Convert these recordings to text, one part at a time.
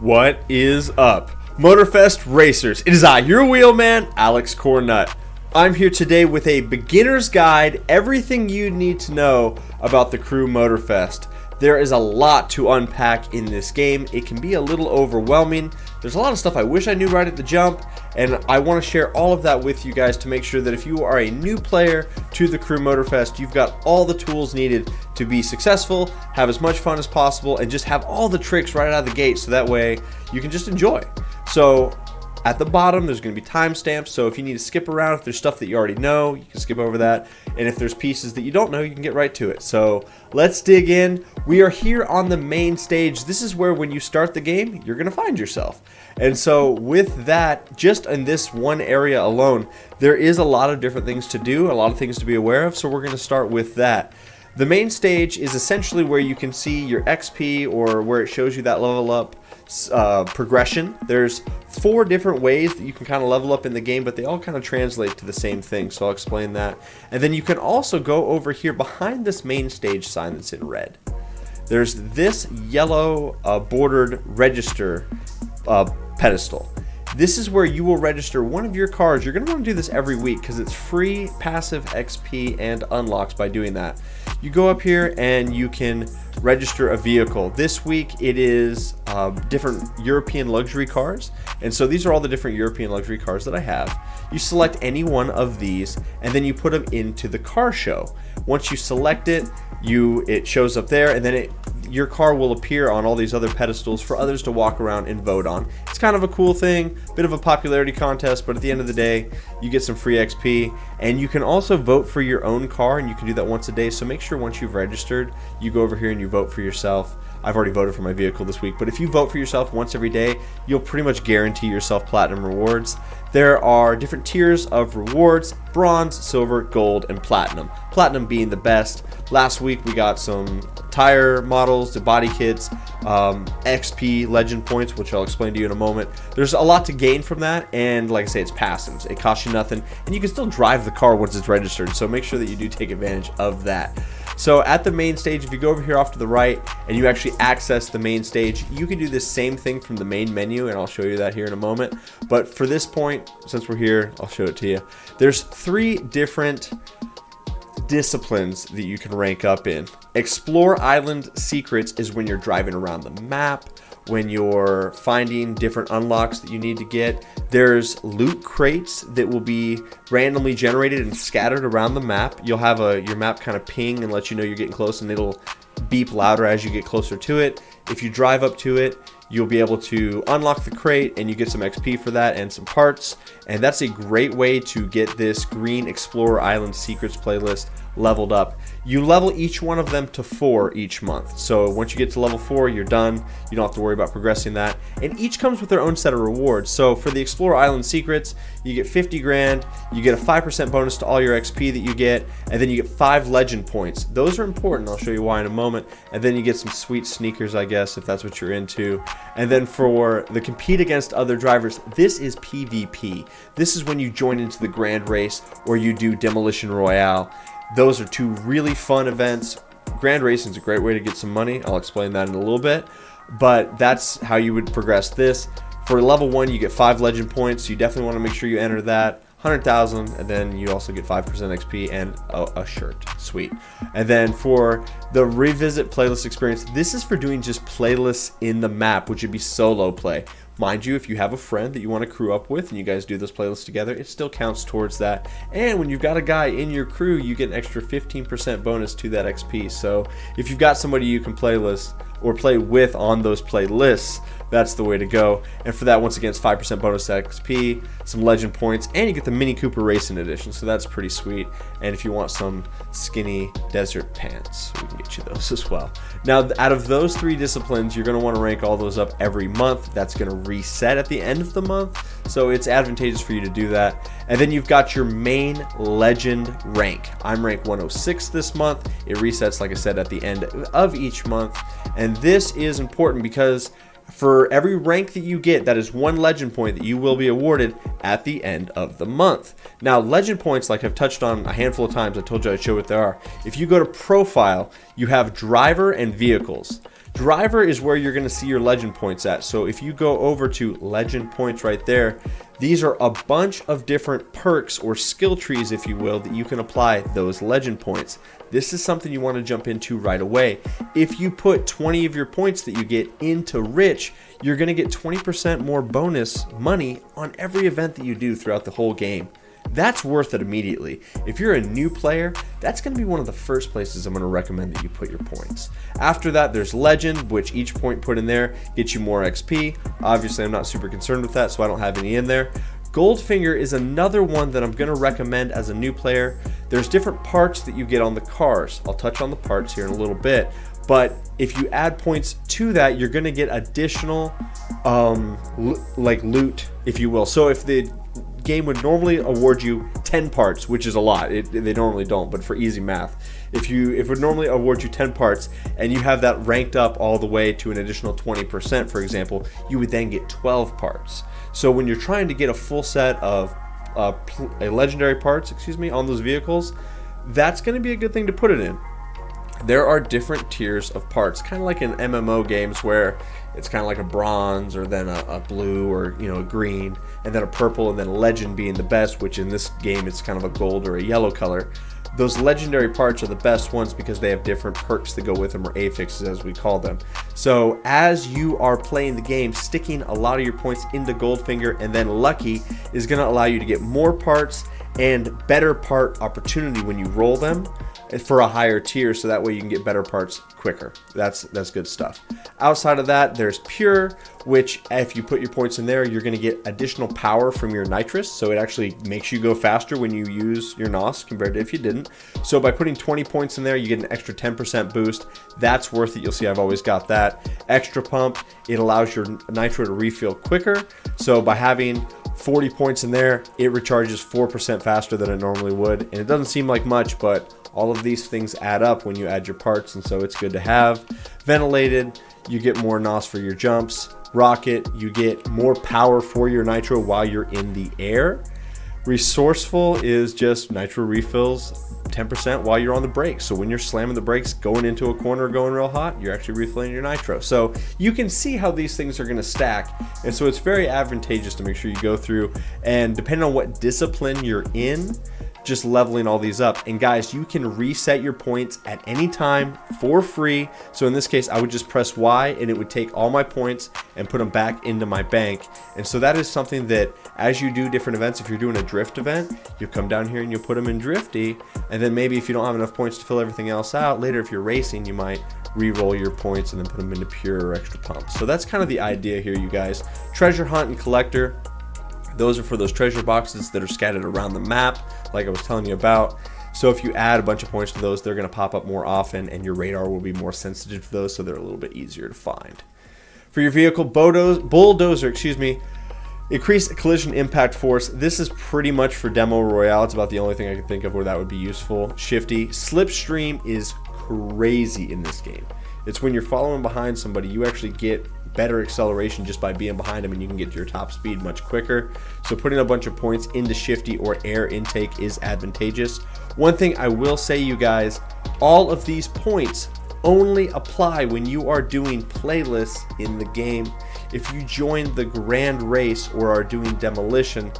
What is up, Motorfest racers? It is I, your wheelman, Alex Cornnut. I'm here today with a beginner's guide, everything you need to know about the Crew Motorfest. There is a lot to unpack in this game. It can be a little overwhelming. There's a lot of stuff I wish I knew right at the jump, and I want to share all of that with you guys to make sure that if you are a new player to the Crew Motorfest, you've got all the tools needed to be successful, have as much fun as possible, and just have all the tricks right out of the gate so that way you can just enjoy. So at the bottom, there's going to be timestamps, so if you need to skip around, if there's stuff that you already know, you can skip over that, and if there's pieces that you don't know, you can get right to it. So let's dig in. We are here on the main stage. This is where when you start the game, you're going to find yourself. And so with that, just in this one area alone, there is a lot of different things to do, a lot of things to be aware of, so we're going to start with that. The main stage is essentially where you can see your XP, or where it shows you that level up progression. There's 4 different ways that you can kind of level up in the game, but they all kind of translate to the same thing, so I'll explain that. And then you can also go over here behind this main stage sign that's in red. There's this yellow bordered register pedestal. This is where you will register one of your cars. You're going to want to do this every week because it's free passive XP and unlocks by doing that. You go up here and you can register a vehicle. This week it is different European luxury cars, and so these are all the different European luxury cars that I have. You select any one of these and then you put them into the car show. Once you select it, it shows up there, and then your car will appear on all these other pedestals for others to walk around and vote on. It's kind of a cool thing, bit of a popularity contest, but at the end of the day, you get some free XP, and you can also vote for your own car, and you can do that once a day. So make sure once you've registered, you go over here and you vote for yourself. I've already voted for my vehicle this week, but if you vote for yourself once every day, you'll pretty much guarantee yourself platinum rewards. There are different tiers of rewards: bronze, silver, gold, and platinum. Platinum being the best. Last week we got some tire models, the body kits, XP legend points, which I'll explain to you in a moment. There's a lot to gain from that, and like I say, it's passives. It costs you nothing, and you can still drive the car once it's registered, so make sure that you do take advantage of that. So at the main stage, if you go over here off to the right and you actually access the main stage, you can do the same thing from the main menu, and I'll show you that here in a moment. But for this point, since we're here, I'll show it to you. There's 3 different disciplines that you can rank up in. Explore Island Secrets is when you're driving around the map, when you're finding different unlocks that you need to get. There's loot crates that will be randomly generated and scattered around the map. You'll have your map kind of ping and let you know you're getting close, and it'll beep louder as you get closer to it. If you drive up to it, you'll be able to unlock the crate, and you get some XP for that and some parts. And that's a great way to get this green Explorer Island Secrets playlist leveled up. You level each one of them to 4 each month. So once you get to level 4, you're done. You don't have to worry about progressing that. And each comes with their own set of rewards. So for the Explorer Island Secrets, you get 50 grand, you get a 5% bonus to all your XP that you get, and then you get 5 legend points. Those are important. I'll show you why in a moment. And then you get some sweet sneakers, I guess, if that's what you're into. And then for the compete against other drivers, this is PvP. This is when you join into the grand race or you do Demolition Royale. Those are 2 really fun events. Grand racing is a great way to get some money. I'll explain that in a little bit, but that's how you would progress this. For level 1, you get 5 legend points. You definitely want to make sure you enter that. 100,000, and then you also get 5% XP and a shirt. Sweet. And then for the revisit playlist experience, this is for doing just playlists in the map, which would be solo play. Mind you, if you have a friend that you want to crew up with and you guys do this playlist together, it still counts towards that. And when you've got a guy in your crew, you get an extra 15% bonus to that XP. So if you've got somebody you can playlist or play with on those playlists, that's the way to go. And for that, once again, it's 5% bonus XP, some legend points, and you get the Mini Cooper Racing Edition, so that's pretty sweet. And if you want some skinny desert pants, we can get you those as well. Now, out of those 3 disciplines, you're going to want to rank all those up every month. That's going to reset at the end of the month, so it's advantageous for you to do that. And then you've got your main legend rank. I'm rank 106 this month. It resets, like I said, at the end of each month. And this is important because for every rank that you get, that is 1 legend point that you will be awarded at the end of the month. Now, legend points, like I've touched on a handful of times, I told you I'd show what they are. If you go to profile, you have driver and vehicles. Driver is where you're going to see your legend points at. So if you go over to legend points right there, these are a bunch of different perks or skill trees, if you will, that you can apply those legend points. This is something you want to jump into right away. If you put 20 of your points that you get into Rich, you're going to get 20% more bonus money on every event that you do throughout the whole game. That's worth it immediately. If you're a new player, that's going to be one of the first places I'm going to recommend that you put your points. After that, there's Legend, which each point put in there gets you more XP. Obviously, I'm not super concerned with that, so I don't have any in there. Goldfinger is another one that I'm going to recommend as a new player. There's different parts that you get on the cars. I'll touch on the parts here in a little bit. But if you add points to that, you're going to get additional like loot, if you will. So if the game would normally award you 10 parts, which is a lot, they normally don't, but for easy math, if it would normally award you 10 parts and you have that ranked up all the way to an additional 20%, for example, you would then get 12 parts. So when you're trying to get a full set of legendary parts, on those vehicles, that's going to be a good thing to put it in. There are different tiers of parts, kind of like in MMO games where it's kind of like a bronze, or then a blue, or a green, and then a purple, and then legend being the best, which in this game it's kind of a gold or a yellow color. Those legendary parts are the best ones because they have different perks that go with them, or affixes as we call them. So as you are playing the game, sticking a lot of your points into Goldfinger and then Lucky is going to allow you to get more parts and better part opportunity when you roll them for a higher tier, so that way you can get better parts quicker. That's good stuff. Outside of that, there's Pure, which if you put your points in there, you're going to get additional power from your nitrous, so it actually makes you go faster when you use your NOS compared to if you didn't. So by putting 20 points in there, you get an extra 10% boost. That's worth it. You'll see I've always got that. Extra Pump, it allows your nitro to refill quicker. So by having 40 points in there, it recharges 4% faster than it normally would. And it doesn't seem like much, but all of these things add up when you add your parts, and so it's good to have. Ventilated, you get more NOS for your jumps. Rocket, you get more power for your nitro while you're in the air. Resourceful is just nitro refills 10% while you're on the brakes. So when you're slamming the brakes, going into a corner, going real hot, you're actually refilling your nitro. So you can see how these things are going to stack. And so it's very advantageous to make sure you go through, and depending on what discipline you're in, just leveling all these up. And guys, you can reset your points at any time for free. So in this case, I would just press Y and it would take all my points and put them back into my bank. And so that is something that as you do different events, if you're doing a drift event, you come down here and you put them in Drifty. And then maybe if you don't have enough points to fill everything else out, later if you're racing, you might re-roll your points and then put them into Pure or Extra Pump. So that's kind of the idea here, you guys. Treasure Hunt and Collector, those are for those treasure boxes that are scattered around the map, like I was telling you about. So if you add a bunch of points to those, they're going to pop up more often, and your radar will be more sensitive to those, so they're a little bit easier to find. For your vehicle, bulldozer, increase collision impact force. This is pretty much for Demo Royale. It's about the only thing I can think of where that would be useful. Shifty. Slipstream is crazy in this game. It's when you're following behind somebody, you actually get better acceleration just by being behind them, and you can get to your top speed much quicker. So putting a bunch of points into Shifty or air intake is advantageous. One thing I will say, you guys, all of these points only apply when you are doing playlists in the game. If you join the grand race or are doing demolition,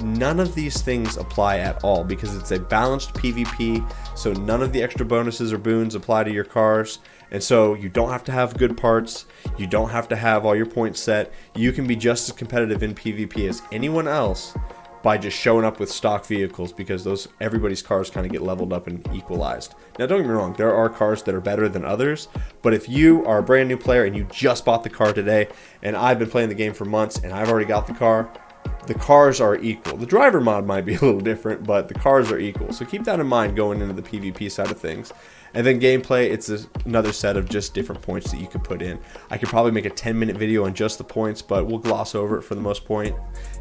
none of these things apply at all because it's a balanced PvP, so none of the extra bonuses or boons apply to your cars. And so you don't have to have good parts, you don't have to have all your points set. You can be just as competitive in PvP as anyone else by just showing up with stock vehicles, because everybody's cars kind of get leveled up and equalized. Now don't get me wrong, there are cars that are better than others, but if you are a brand new player and you just bought the car today, and I've been playing the game for months and I've already got the cars are equal. The driver mod might be a little different, but the cars are equal. So keep that in mind going into the PvP side of things. And then gameplay, it's another set of just different points that you could put in. I could probably make a 10-minute video on just the points, but we'll gloss over it for the most point.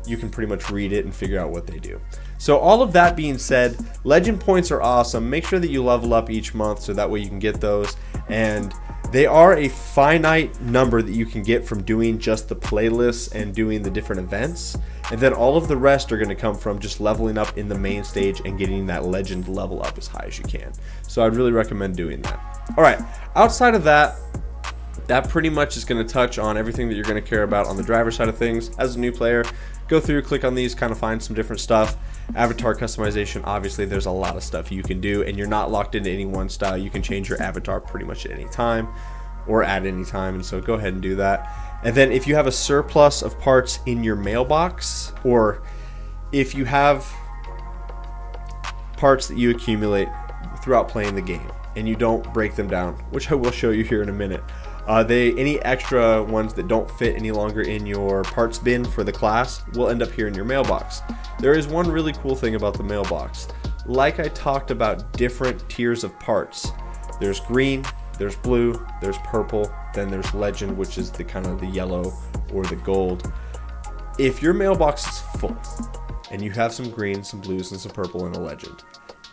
You can pretty much read it and figure out what they do. So all of that being said, legend points are awesome. Make sure that you level up each month so that way you can get those. And they are a finite number that you can get from doing just the playlists and doing the different events. And then all of the rest are going to come from just leveling up in the main stage and getting that legend level up as high as you can. So I'd really recommend doing that. All right, outside of that, that pretty much is going to touch on everything that you're going to care about on the driver side of things. As a new player, go through, click on these, kind of find some different stuff. Avatar customization, obviously there's a lot of stuff you can do, and you're not locked into any one style. You can change your avatar pretty much at any time or at any time, and so go ahead and do that. And then if you have a surplus of parts in your mailbox, or if you have parts that you accumulate throughout playing the game and you don't break them down, which I will show you here in a minute, any extra ones that don't fit any longer in your parts bin for the class will end up here in your mailbox. There is one really cool thing about the mailbox. Like I talked about different tiers of parts. There's green, there's blue, there's purple, then there's legend, which is the kind of the yellow or the gold. If your mailbox is full and you have some green, some blues, and some purple and a legend,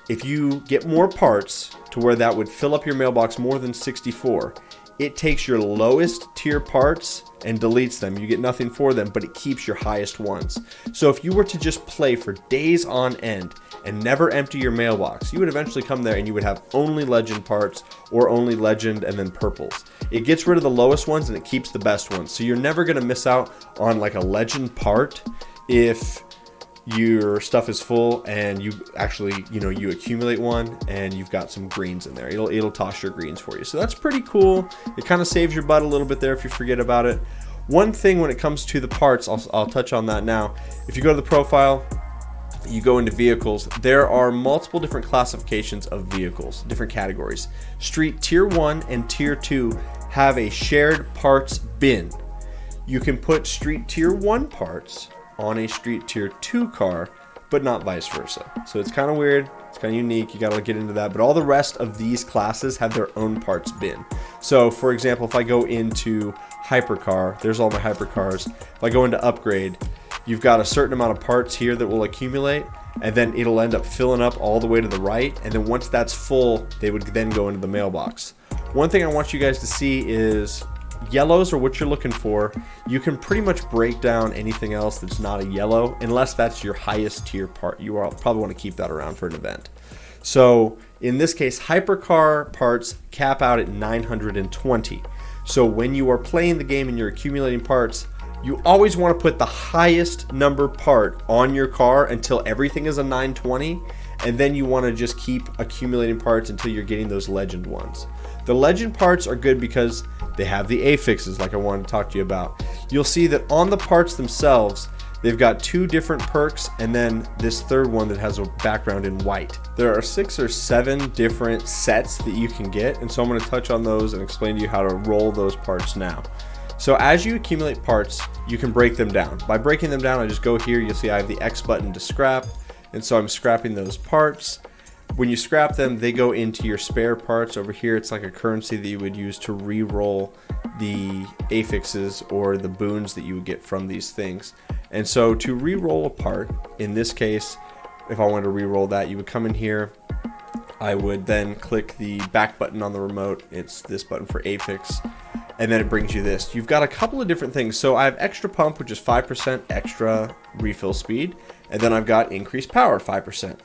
if you get more parts to where that would fill up your mailbox more than 64, it takes your lowest tier parts and deletes them. You get nothing for them, but it keeps your highest ones. So if you were to just play for days on end and never empty your mailbox, you would eventually come there and you would have only legend parts or only legend and then purples. It gets rid of the lowest ones and it keeps the best ones. So you're never going to miss out on like a legend part if your stuff is full and you actually, you accumulate one and you've got some greens in there. It'll toss your greens for you. So that's pretty cool. It kind of saves your butt a little bit there if you forget about it. One thing when it comes to the parts, I'll touch on that now. If you go to the profile, you go into vehicles, there are multiple different classifications of vehicles, different categories. Street Tier 1 and Tier 2 have a shared parts bin. You can put Street Tier 1 parts on a Street Tier 2 car, but not vice versa. So it's kind of weird, it's kind of unique, you gotta get into that, but all the rest of these classes have their own parts bin. So for example, if I go into hypercar, there's all my hypercars. If I go into upgrade, you've got a certain amount of parts here that will accumulate, and then it'll end up filling up all the way to the right, and then once that's full, they would then go into the mailbox. One thing I want you guys to see is yellows are what you're looking for. You can pretty much break down anything else that's not a yellow, unless that's your highest tier part. You will probably want to keep that around for an event. So in this case, hypercar parts cap out at 920. So when you are playing the game and you're accumulating parts, you always want to put the highest number part on your car until everything is a 920, and then you want to just keep accumulating parts until you're getting those legend ones. The legend parts are good because they have the affixes, like I wanted to talk to you about. You'll see that on the parts themselves, they've got two different perks and then this third one that has a background in white. There are 6 or 7 different sets that you can get, and so I'm going to touch on those and explain to you how to roll those parts now. So as you accumulate parts, you can break them down. By breaking them down, I just go here, you'll see I have the X button to scrap, and so I'm scrapping those parts. When you scrap them, they go into your spare parts. Over here, it's like a currency that you would use to re-roll the affixes or the boons that you would get from these things. And so to re-roll a part, in this case, if I wanted to re-roll that, you would come in here. I would then click the back button on the remote. It's this button for affix. And then it brings you this. You've got a couple of different things. So I have extra pump, which is 5% extra refill speed. And then I've got increased power, 5%.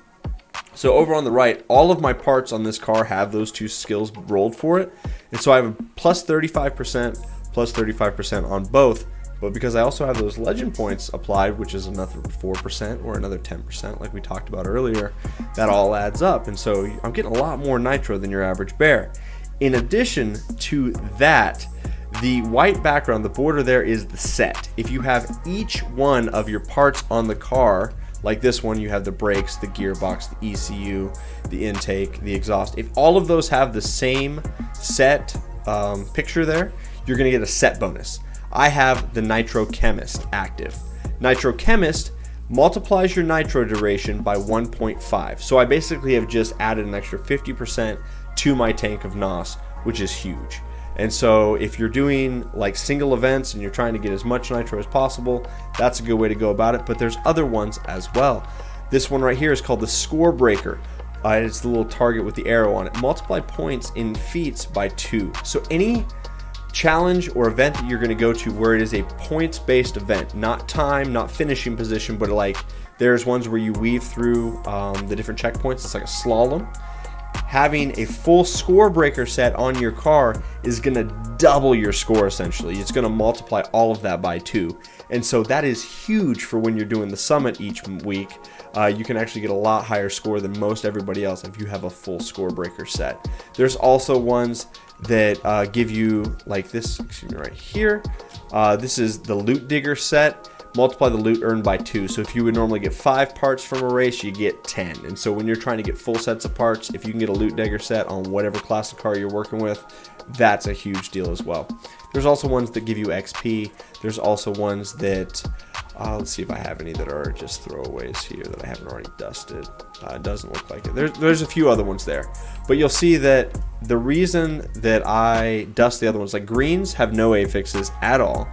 So over on the right, all of my parts on this car have those two skills rolled for it. And so I have a plus 35%, plus 35% on both. But because I also have those legend points applied, which is another 4% or another 10%, like we talked about earlier, that all adds up. And so I'm getting a lot more nitro than your average bear. In addition to that, the white background, the border there is the set. If you have each one of your parts on the car, like this one, you have the brakes, the gearbox, the ECU, the intake, the exhaust. If all of those have the same set picture there, you're going to get a set bonus. I have the Nitro Chemist active. Nitro Chemist multiplies your nitro duration by 1.5. So I basically have just added an extra 50% to my tank of NOS, which is huge. And so if you're doing like single events and you're trying to get as much nitro as possible, that's a good way to go about it. But there's other ones as well. This one right here is called the Score Breaker. It's the little target with the arrow on it. Multiply points in feats by 2. So any challenge or event that you're going to go to where it is a points-based event, not time, not finishing position, but like there's ones where you weave through the different checkpoints. It's like a slalom. having a full score breaker set on your car is going to double your score essentially. It's going to multiply all of that by 2. And so that is huge for when you're doing the summit each week. You can actually get a lot higher score than most everybody else if you have a full score breaker set. There's also ones that give you like this, excuse me, right here. This is the loot digger set. Multiply the loot earned by 2. So if you would normally get 5 parts from a race, you get 10. And so when you're trying to get full sets of parts, if you can get a loot digger set on whatever class of car you're working with, that's a huge deal as well. There's also ones that give you XP. There's also ones that, let's see if I have any that are just throwaways here that I haven't already dusted. It doesn't look like it. There's a few other ones there. But you'll see that the reason that I dust the other ones, like greens have no affixes at all.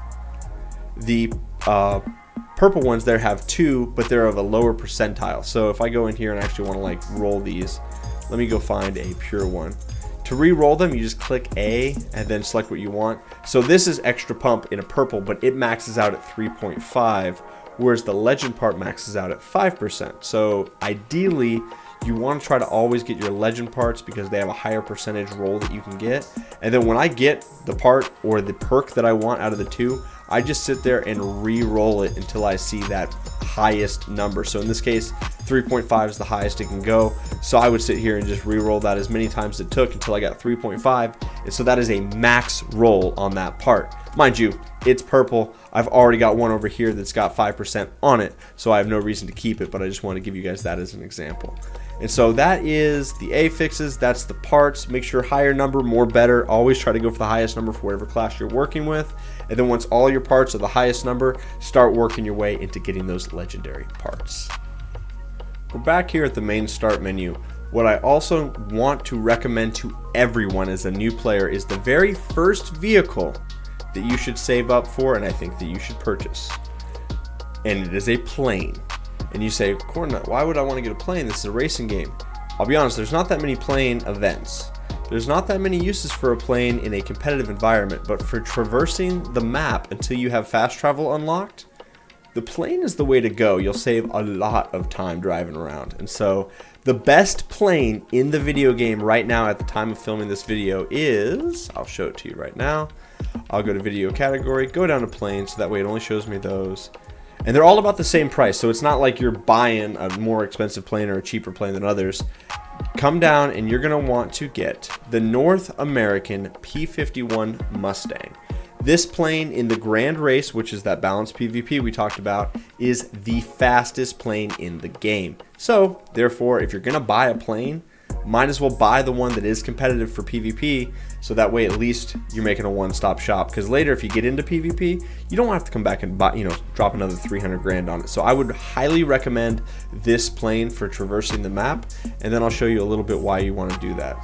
The purple ones there have 2, but they're of a lower percentile. So if I go in here and actually want to like roll these, let me go find a pure one. To re-roll them, you just click A and then select what you want. So this is extra pump in a purple, but it maxes out at 3.5, whereas the legend part maxes out at 5%. So ideally, you want to try to always get your legend parts because they have a higher percentage roll that you can get. And then when I get the part or the perk that I want out of the 2, I just sit there and re-roll it until I see that highest number. So in this case, 3.5 is the highest it can go. So I would sit here and just re-roll that as many times as it took until I got 3.5. And so that is a max roll on that part. Mind you, it's purple. I've already got one over here that's got 5% on it, so I have no reason to keep it, but I just want to give you guys that as an example. And so that is the affixes, that's the parts. Make sure higher number, more better. Always try to go for the highest number for whatever class you're working with. And then once all your parts are the highest number, start working your way into getting those legendary parts. We're back here at the main start menu. What I also want to recommend to everyone as a new player is the very first vehicle that you should save up for, and I think that you should purchase. And it is a plane. And you say, Cornnut, why would I want to get a plane? This is a racing game. I'll be honest, there's not that many plane events. There's not that many uses for a plane in a competitive environment, but for traversing the map until you have fast travel unlocked, the plane is the way to go. You'll save a lot of time driving around. And so the best plane in the video game right now at the time of filming this video is, I'll show it to you right now. I'll go to video category, go down to planes, so that way it only shows me those. And they're all about the same price, so it's not like you're buying a more expensive plane or a cheaper plane than others. Come down and you're going to want to get the North American P-51 Mustang. This plane in the Grand Race, which is that balanced PvP we talked about, is the fastest plane in the game. So, therefore, if you're going to buy a plane, might as well buy the one that is competitive for PvP, so that way at least you're making a one-stop shop. Because later, if you get into PvP, you don't have to come back and buy, drop another 300 grand on it. So I would highly recommend this plane for traversing the map, and then I'll show you a little bit why you want to do that.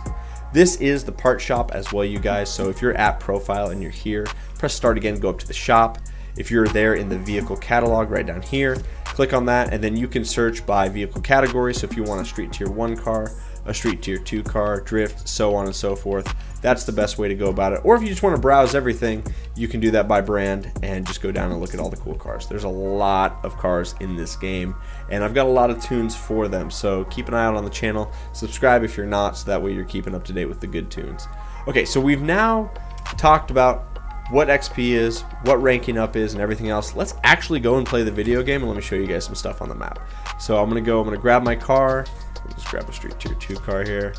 This is the part shop as well, you guys. So if you're at profile and you're here, press start again, go up to the shop. If you're there in the vehicle catalog right down here, click on that, and then you can search by vehicle category. So if you want a street tier 1 car, a street tier 2 car, drift, so on and so forth, that's the best way to go about it. Or if you just want to browse everything, you can do that by brand and just go down and look at all the cool cars. There's a lot of cars in this game, and I've got a lot of tunes for them, so keep an eye out on the channel. Subscribe if you're not, so that way you're keeping up to date with the good tunes. Okay, so we've now talked about what XP is, what ranking up is, and everything else. Let's actually go and play the video game, and let me show you guys some stuff on the map. So I'm gonna grab my car. I'll just grab a street tier 2 car here.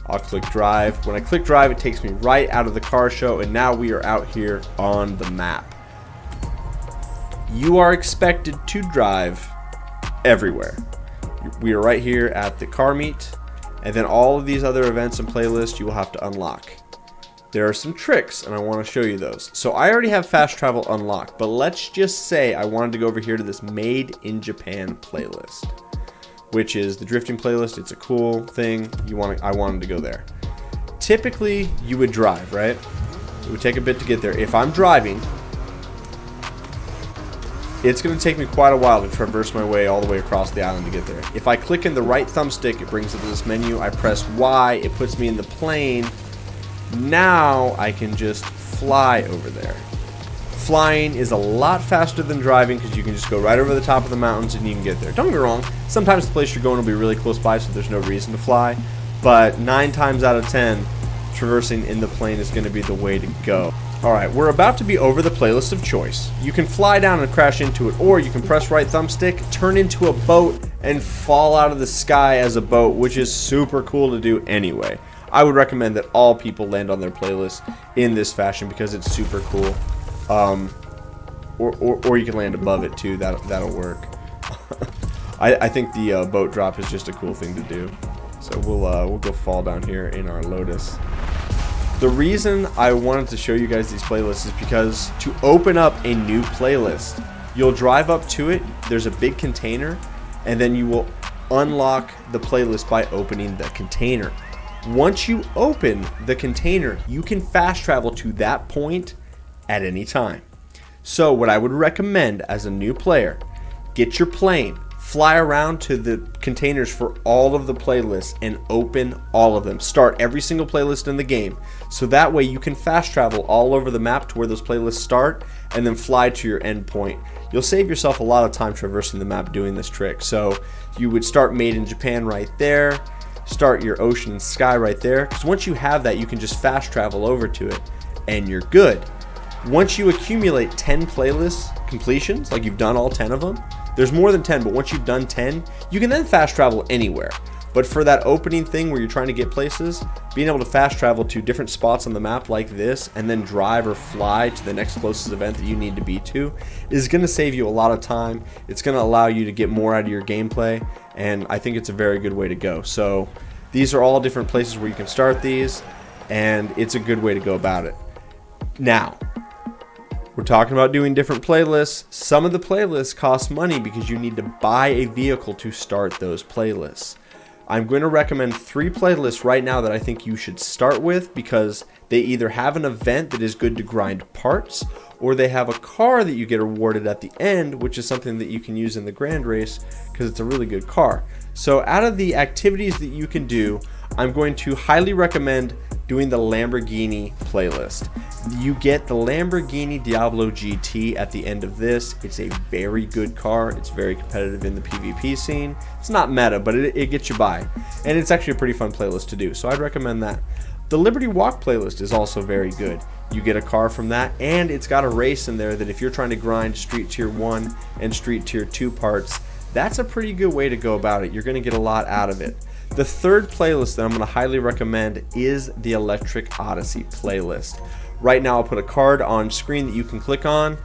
I'll click drive. When I click drive, it takes me right out of the car show, and now we are out here on the map. You are expected to drive everywhere. We are right here at the car meet, and then all of these other events and playlists you will have to unlock. There are some tricks, and I want to show you those. So I already have fast travel unlocked, but let's just say I wanted to go over here to this Made in Japan playlist, which is the drifting playlist. It's a cool thing. I wanted to go there. Typically, you would drive, right? It would take a bit to get there. If I'm driving, it's going to take me quite a while to traverse my way all the way across the island to get there. If I click in the right thumbstick, it brings it to this menu. I press Y, it puts me in the plane. Now I can just fly over there. Flying is a lot faster than driving because you can just go right over the top of the mountains and you can get there. Don't get me wrong, sometimes the place you're going will be really close by, so there's no reason to fly. but 9 times out of 10, traversing in the plane is going to be the way to go. Alright, we're about to be over the playlist of choice. You can fly down and crash into it, or you can press right thumbstick, turn into a boat, and fall out of the sky as a boat, which is super cool to do anyway. I would recommend that all people land on their playlist in this fashion because it's super cool. Or you can land above it too, that'll work. I think the boat drop is just a cool thing to do. So we'll go fall down here in our Lotus. The reason I wanted to show you guys these playlists is because to open up a new playlist, you'll drive up to it, there's a big container, and then you will unlock the playlist by opening the container. Once you open the container, you can fast travel to that point at any time. So what I would recommend as a new player, get your plane, fly around to the containers for all of the playlists and open all of them. Start every single playlist in the game. So that way you can fast travel all over the map to where those playlists start and then fly to your end point. You'll save yourself a lot of time traversing the map doing this trick. So you would start Made in Japan right there, start your ocean and sky right there, because once you have that, you can just fast travel over to it and you're good. Once you accumulate 10 playlist completions, like you've done all 10 of them, there's more than 10, but once you've done 10, you can then fast travel anywhere. But for that opening thing where you're trying to get places, being able to fast travel to different spots on the map like this and then drive or fly to the next closest event that you need to be to is going to save you a lot of time. It's going to allow you to get more out of your gameplay, and I think it's a very good way to go. So these are all different places where you can start these, and it's a good way to go about it. Now, we're talking about doing different playlists. Some of the playlists cost money because you need to buy a vehicle to start those playlists. I'm going to recommend 3 playlists right now that I think you should start with because they either have an event that is good to grind parts, or they have a car that you get awarded at the end, which is something that you can use in the grand race because it's a really good car. So out of the activities that you can do, I'm going to highly recommend doing the Lamborghini playlist. You get the Lamborghini Diablo GT at the end of this. It's a very good car. It's very competitive in the PvP scene. It's not meta, but it gets you by. And it's actually a pretty fun playlist to do, so I'd recommend that. The Liberty Walk playlist is also very good. You get a car from that, and it's got a race in there that if you're trying to grind Street Tier 1 and Street Tier 2 parts, that's a pretty good way to go about it. You're going to get a lot out of it. The third playlist that I'm going to highly recommend is the Electric Odyssey playlist. Right now I'll put a card on screen that you can click on.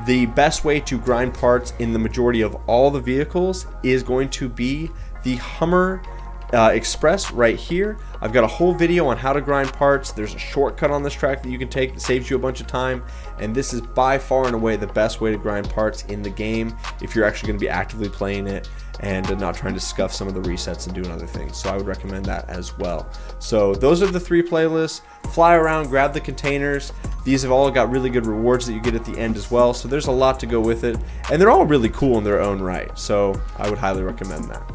The best way to grind parts in the majority of all the vehicles is going to be the Hummer Express right here. I've got a whole video on how to grind parts. There's a shortcut on this track that you can take that saves you a bunch of time, and this is by far and away the best way to grind parts in the game if you're actually going to be actively playing it and not trying to scuff some of the resets and doing other things. So I would recommend that as well. So those are the 3 playlists. Fly around, grab the containers. These have all got really good rewards that you get at the end as well, so there's a lot to go with it, and they're all really cool in their own right, so I would highly recommend that.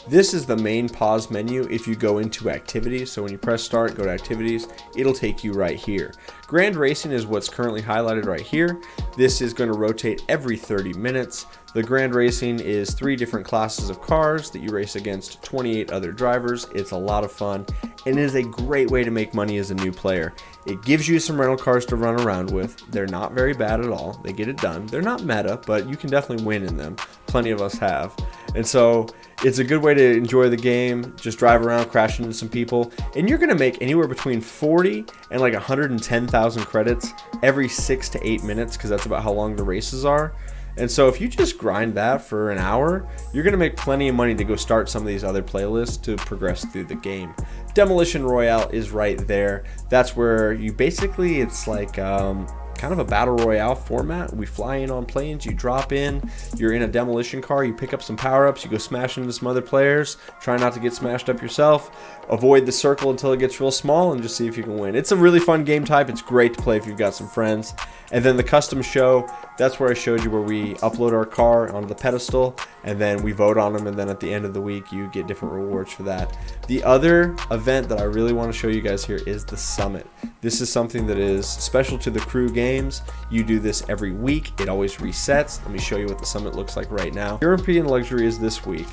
This is the main pause menu if you go into activities. So when you press start, go to activities, it'll take you right here. Grand racing is what's currently highlighted right here. This is going to rotate every 30 minutes. The grand racing is 3 different classes of cars that you race against 28 other drivers. It's a lot of fun, and it is a great way to make money as a new player. It gives you some rental cars to run around with. They're not very bad at all. They get it done. They're not meta, but you can definitely win in them. Plenty of us have. And so it's a good way to enjoy the game, just drive around, crash into some people, and you're going to make anywhere between 40 and like 110,000 credits every 6 to 8 minutes, because that's about how long the races are. And so if you just grind that for an hour, you're going to make plenty of money to go start some of these other playlists to progress through the game. Demolition Royale is right there. That's where you basically, it's like kind of a battle royale format. We fly in on planes, you drop in, you're in a demolition car, you pick up some power-ups, you go smash into some other players, try not to get smashed up yourself, avoid the circle until it gets real small, and just see if you can win. It's a really fun game type. It's great to play if you've got some friends. And then the custom show, that's where I showed you where we upload our car onto the pedestal and then we vote on them, and then at the end of the week you get different rewards for that. The other event that I really want to show you guys here is the Summit. This is something that is special to the Crew games. You do this every week. It always resets. Let me show you what the Summit looks like right now. European Luxury is this week.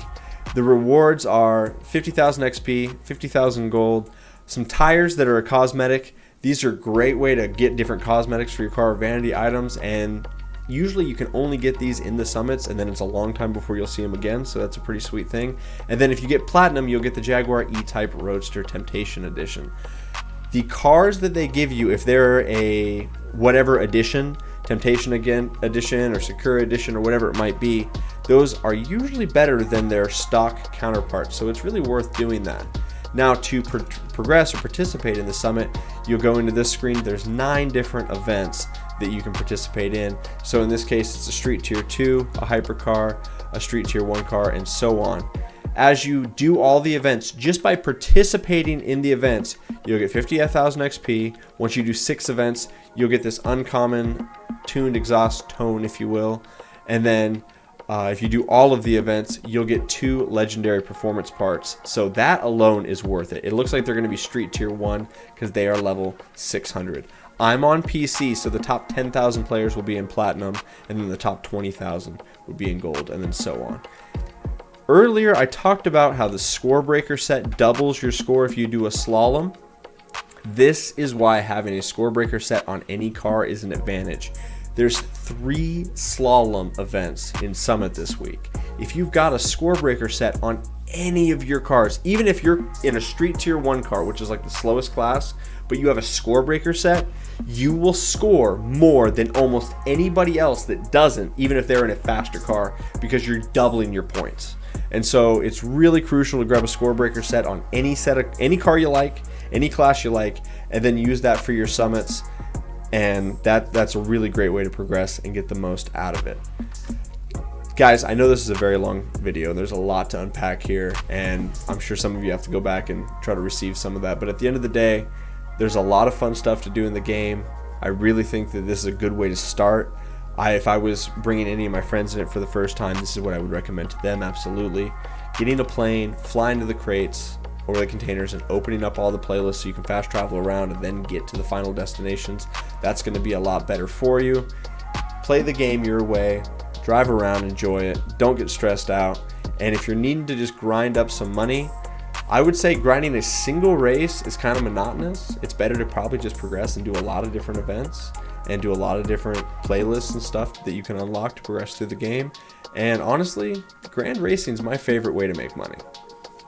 The rewards are 50,000 XP, 50,000 gold, some tires that are a cosmetic. These are a great way to get different cosmetics for your car or vanity items, and usually you can only get these in the summits, and then it's a long time before you'll see them again, so that's a pretty sweet thing. And then if you get platinum, you'll get the Jaguar E-Type Roadster Temptation Edition. The cars that they give you, if they're a whatever edition, Temptation Edition or Sakura Edition or whatever it might be, those are usually better than their stock counterparts, so it's really worth doing that. Now, to progress or participate in the summit, you'll go into this screen. There's 9 different events that you can participate in. So in this case, it's a Street Tier 2, a Hypercar, a Street Tier 1 car, and so on. As you do all the events, just by participating in the events, you'll get 50,000 XP. Once you do 6 events, you'll get this uncommon tuned exhaust tone, if you will. And then if you do all of the events, you'll get 2 legendary performance parts. So that alone is worth it. It looks like they're going to be Street Tier 1 because they are level 600. I'm on PC, so the top 10,000 players will be in Platinum, and then the top 20,000 will be in Gold, and then so on. Earlier, I talked about how the Score Breaker set doubles your score if you do a slalom. This is why having a Score Breaker set on any car is an advantage. There's 3 slalom events in Summit this week. If you've got a Score Breaker set on any of your cars, even if you're in a Street Tier 1 car, which is like the slowest class, but you have a Score Breaker set, you will score more than almost anybody else that doesn't, even if they're in a faster car, because you're doubling your points. And so it's really crucial to grab a Score Breaker set on any car you like, any class you like, and then use that for your summits. And that's a really great way to progress and get the most out of it. Guys, I know this is a very long video. There's a lot to unpack here, and I'm sure some of you have to go back and try to receive some of that. But at the end of the day, there's a lot of fun stuff to do in the game. I really think that this is a good way to start. If I was bringing any of my friends in it for the first time, this is what I would recommend to them, absolutely. Getting a plane, flying to the crates or the containers, and opening up all the playlists so you can fast travel around and then get to the final destinations. That's going to be a lot better for you. Play the game your way, drive around, enjoy it, don't get stressed out. And if you're needing to just grind up some money, I would say grinding a single race is kind of monotonous. It's better to probably just progress and do a lot of different events and do a lot of different playlists and stuff that you can unlock to progress through the game. And honestly, grand racing is my favorite way to make money.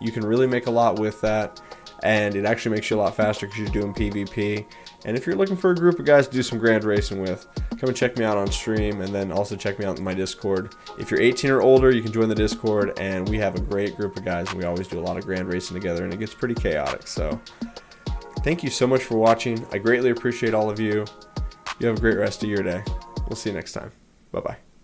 You can really make a lot with that, and it actually makes you a lot faster because you're doing PvP. And if you're looking for a group of guys to do some grand racing with, come and check me out on stream, and then also check me out in my Discord. If you're 18 or older, you can join the Discord, and we have a great group of guys, and we always do a lot of grand racing together, and it gets pretty chaotic. So thank you so much for watching. I greatly appreciate all of you. You have a great rest of your day. We'll see you next time. Bye-bye.